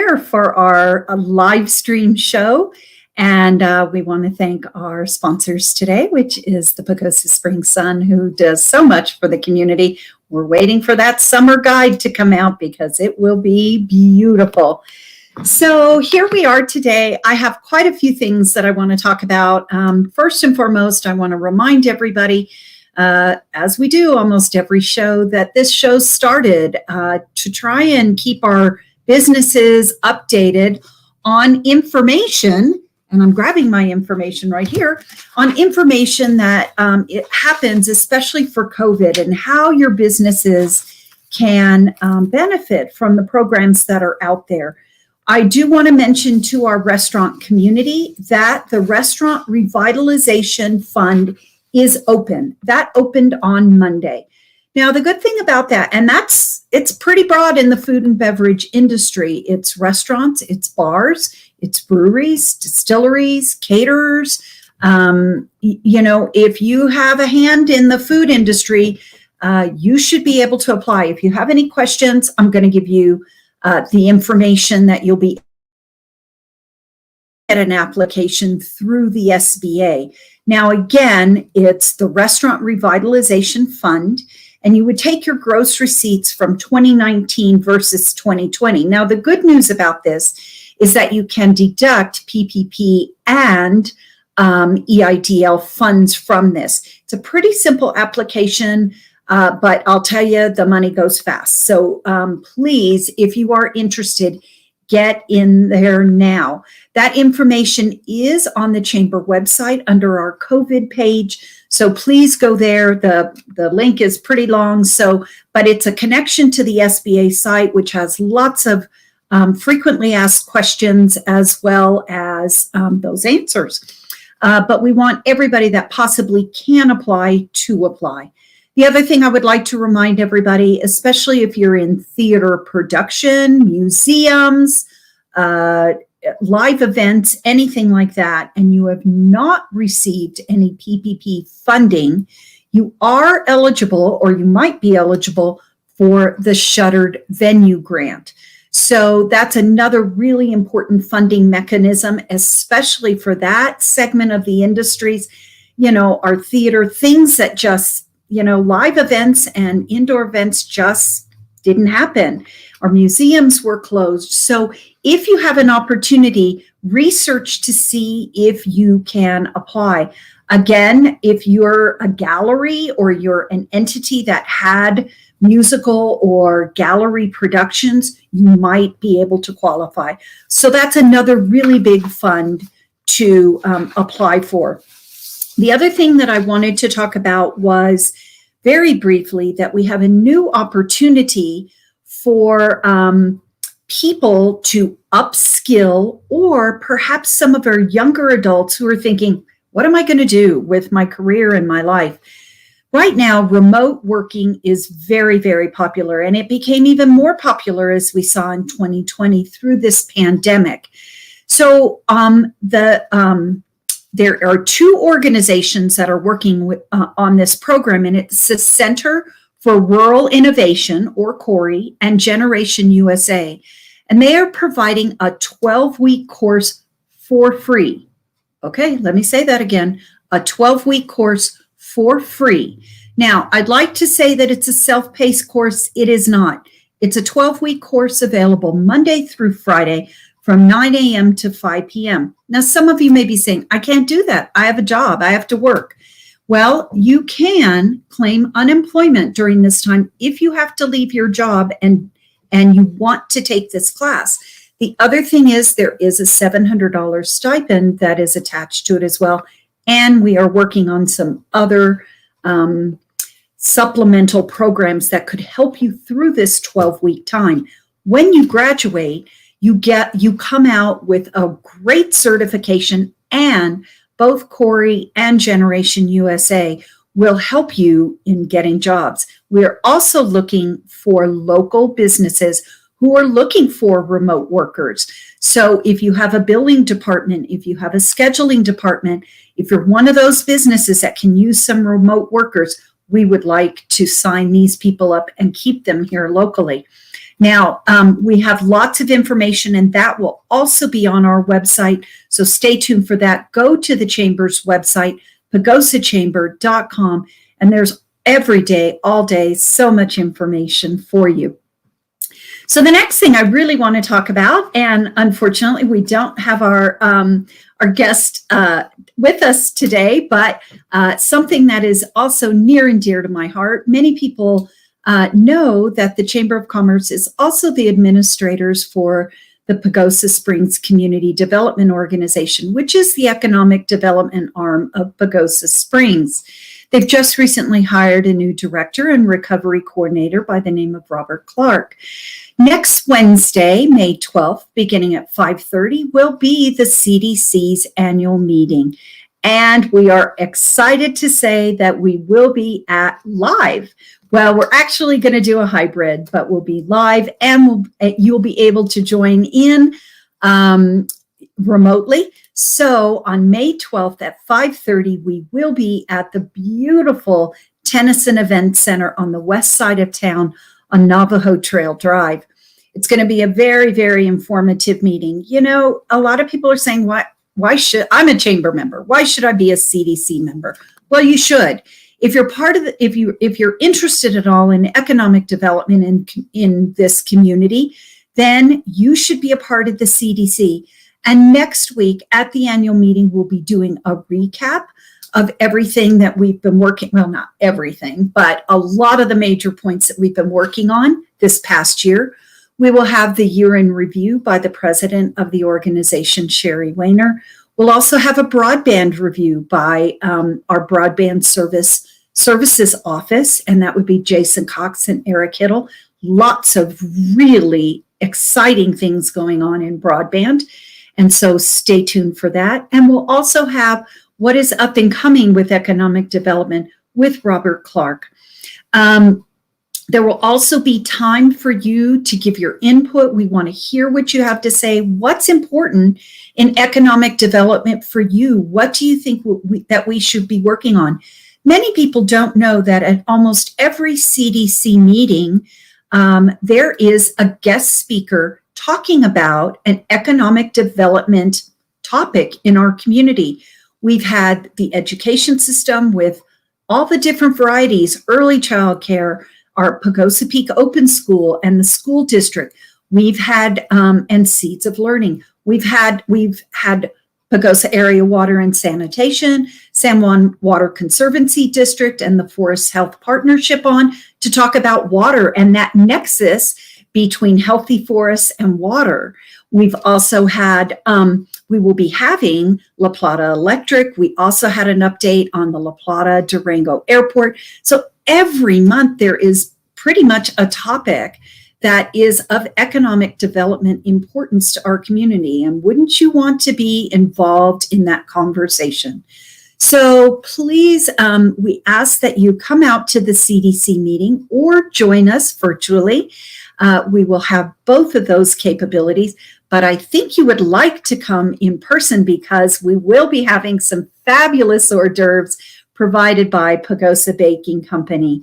here for our live stream show. And we want to thank our sponsors today, which is the Pocosa Spring Sun, who does so much for the community. We're waiting for that summer guide to come out because it will be beautiful. So here we are today. I have quite a few things that I want to talk about. First and foremost, I want to remind everybody, as we do almost every show, that this show started to try and keep our businesses updated on information. And I'm grabbing my information right here on information that it happens, especially for COVID, and how your businesses can benefit from the programs that are out there. I do want to mention to our restaurant community that the Restaurant Revitalization Fund is open. That opened on Monday. Now, the good thing about that, and it's pretty broad in the food and beverage industry. It's restaurants, it's bars, it's breweries, distilleries, caterers. If you have a hand in the food industry, you should be able to apply. If you have any questions, I'm going to give you the information that you'll be at an application through the SBA. Now, again, it's the Restaurant Revitalization Fund, and you would take your gross receipts from 2019 versus 2020. Now, the good news about this is that you can deduct PPP and EIDL funds from this. It's a pretty simple application, but I'll tell you, the money goes fast. So please, if you are interested, get in there now. That information is on the Chamber website under our COVID page. So please go there. The link is pretty long, but it's a connection to the SBA site, which has lots of frequently asked questions as well as those answers. But we want everybody that possibly can apply to apply. The other thing I would like to remind everybody, especially if you're in theater production, museums, live events, anything like that, and you have not received any PPP funding, you are eligible, or you might be eligible, for the Shuttered Venue Grant. So that's another really important funding mechanism, especially for that segment of the industries, our theater, things that just, live events and indoor events just didn't happen. Our museums were closed. So if you have an opportunity, research to see if you can apply. Again, if you're a gallery or you're an entity that had musical or gallery productions, you might be able to qualify. So that's another really big fund to apply for. The other thing that I wanted to talk about was very briefly that we have a new opportunity for people to upskill, or perhaps some of our younger adults who are thinking, what am I going to do with my career and my life? Right now, remote working is very, very popular, and it became even more popular as we saw in 2020 through this pandemic. So there are two organizations that are working on this program, and it's the Center for Rural Innovation, or CORI, and Generation USA. And they are providing a 12-week course for free. Okay, let me say that again, a 12-week course for free. Now, I'd like to say that it's a self-paced course. It is not. It's a 12-week course available Monday through Friday from 9 a.m. to 5 p.m. Now, some of you may be saying, I can't do that. I have a job. I have to work. Well, you can claim unemployment during this time if you have to leave your job and you want to take this class. The other thing is there is a $700 stipend that is attached to it as well. And we are working on some other supplemental programs that could help you through this 12-week time. When you graduate, you come out with a great certification, and both CORI and Generation USA will help you in getting jobs. We're also looking for local businesses who are looking for remote workers. So if you have a billing department, if you have a scheduling department, if you're one of those businesses that can use some remote workers, we would like to sign these people up and keep them here locally. Now, we have lots of information, and that will also be on our website. So stay tuned for that. Go to the Chamber's website, pagosachamber.com, and there's every day, all day, so much information for you. So the next thing I really want to talk about, and unfortunately we don't have our guest with us today, but something that is also near and dear to my heart. Many people know that the Chamber of Commerce is also the administrators for the Pagosa Springs Community Development Organization, which is the economic development arm of Pagosa Springs. They've just recently hired a new director and recovery coordinator by the name of Robert Clark. Next Wednesday, May 12th, beginning at 5:30, will be the CDC's annual meeting. And we are excited to say that we will be at live. Well, we're actually going to do a hybrid, but we'll be live, and you'll be able to join in remotely. So on May 12th at 5:30, we will be at the beautiful Tennyson Event Center on the west side of town on Navajo Trail Drive. It's going to be a very, very informative meeting. You know, a lot of people are saying, why should, I'm a chamber member. Why should I be a CDC member? Well, you should. If you're part of the, if you're interested at all in economic development in this community, then you should be a part of the CDC. And next week at the annual meeting, we'll be doing a recap of everything that we've been working, well, not everything, but a lot of the major points that we've been working on this past year. We will have the year in review by the president of the organization, Sherry Weiner. We'll also have a broadband review by our broadband services office, and that would be Jason Cox and Eric Hittle. Lots of really exciting things going on in broadband. And so stay tuned for that. And we'll also have what is up and coming with economic development with Robert Clark. There will also be time for you to give your input. We want to hear what you have to say. What's important in economic development for you? What do you think that we should be working on? Many people don't know that at almost every CDC meeting, there is a guest speaker talking about an economic development topic in our community. We've had the education system with all the different varieties, early child care, our Pagosa Peak Open School and the school district. We've had, and Seeds of Learning. We've had Pagosa Area Water and Sanitation, San Juan Water Conservancy District, and the Forest Health Partnership on to talk about water and that nexus between healthy forests and water. We've also had, we will be having La Plata Electric. We also had an update on the La Plata Durango Airport. So every month there is pretty much a topic that is of economic development importance to our community. And wouldn't you want to be involved in that conversation? So please, we ask that you come out to the CDC meeting or join us virtually. We will have both of those capabilities, but I think you would like to come in person because we will be having some fabulous hors d'oeuvres provided by Pagosa Baking Company,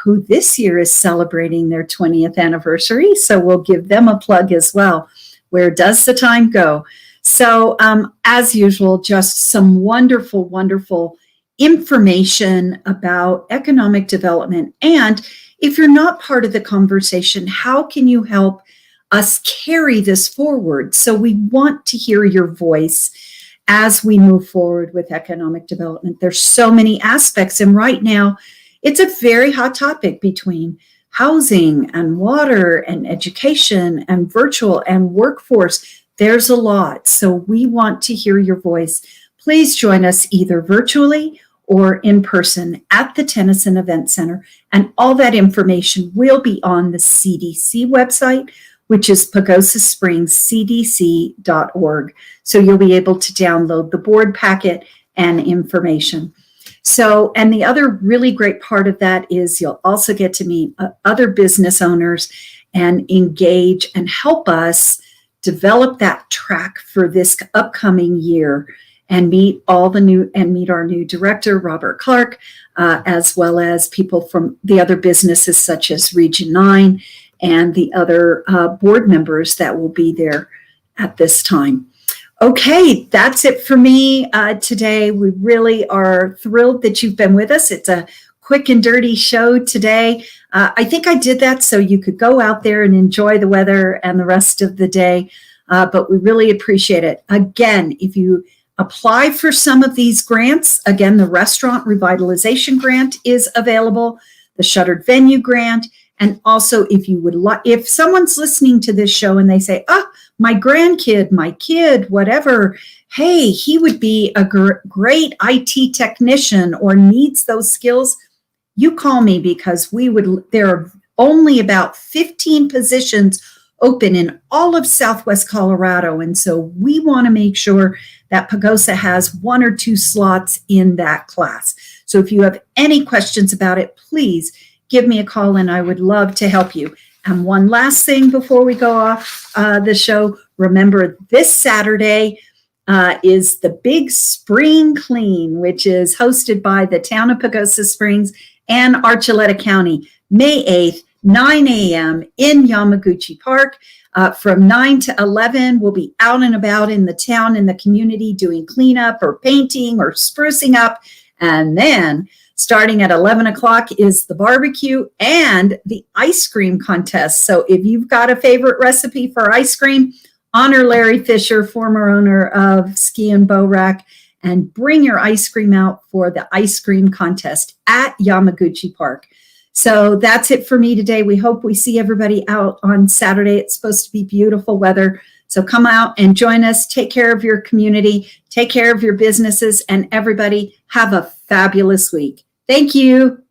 who this year is celebrating their 20th anniversary. So we'll give them a plug as well. Where does the time go? So as usual, just some wonderful, wonderful information about economic development. And if you're not part of the conversation, how can you help us carry this forward? So we want to hear your voice as we move forward with economic development. There's so many aspects, and right now it's a very hot topic between housing and water and education and virtual and workforce. There's a lot, so we want to hear your voice. Please join us either virtually or in person at the Tennyson Event Center, and all that information will be on the CDC website, which is pagosaspringscdc.org. So you'll be able to download the board packet and information. So, and the other really great part of that is you'll also get to meet other business owners and engage and help us develop that track for this upcoming year and meet our new director, Robert Clark, as well as people from the other businesses such as Region 9 and the other board members that will be there at this time. Okay, that's it for me today. We really are thrilled that you've been with us. It's a quick and dirty show today. I think I did that so you could go out there and enjoy the weather and the rest of the day, but we really appreciate it. Again, if you apply for some of these grants, again, the Restaurant Revitalization Grant is available, the Shuttered Venue Grant, and also if you would like, if someone's listening to this show and they say, oh, my grandkid, my kid, whatever, hey, he would be a great IT technician or needs those skills, you call me, because there are only about 15 positions open in all of Southwest Colorado. And so we want to make sure that Pagosa has 1 or 2 slots in that class. So if you have any questions about it, please give me a call and I would love to help you. And one last thing before we go off the show, remember this Saturday is the Big Spring Clean, which is hosted by the town of Pagosa Springs and Archuleta County, May 8th, 9 a.m. in Yamaguchi Park. From 9 to 11, we'll be out and about in the town and the community doing cleanup or painting or sprucing up. And then starting at 11 o'clock is the barbecue and the ice cream contest. So if you've got a favorite recipe for ice cream, honor Larry Fisher, former owner of Ski and Bow Rack, and bring your ice cream out for the ice cream contest at Yamaguchi Park. So that's it for me today. We hope we see everybody out on Saturday. It's supposed to be beautiful weather. So come out and join us. Take care of your community. Take care of your businesses. And everybody have a fabulous week. Thank you.